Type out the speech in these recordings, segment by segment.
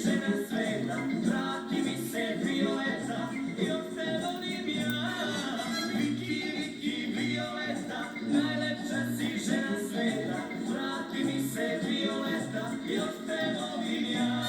žena sveta, vrati mi se Violeta, još te volim ja. Viki, Viki, Violeta, najlepša si žena sveta, vrati mi se Violeta, još te volim ja.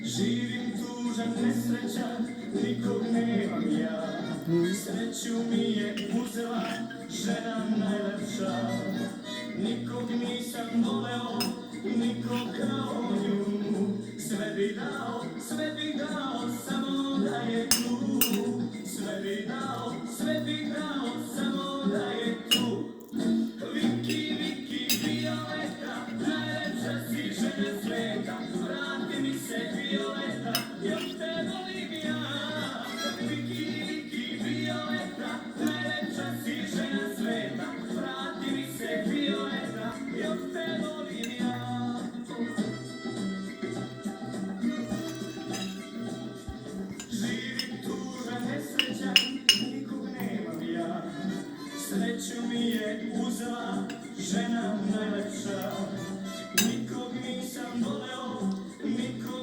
Živim tužan, nesrećan, nikog nemam ja. Sreću mi je uzela žena najlepša. Nikog nisam voleo, nikog kao nju. Sve bi dao, samo da je tu. Sve bi dao, samo da je tu. Viki, Viki, Violeta, najlepša si žena sveta, vrati mi se Violeta, još te volim ja. Viki, Viki, Violeta, najlepša si žena sveta, vrati mi se Violeta, još te volim ja. Živim tužan, nesrećan, nikog nemam ja. Sreću mi je uzela žena najlepša. Nikog nisam voleo, nikog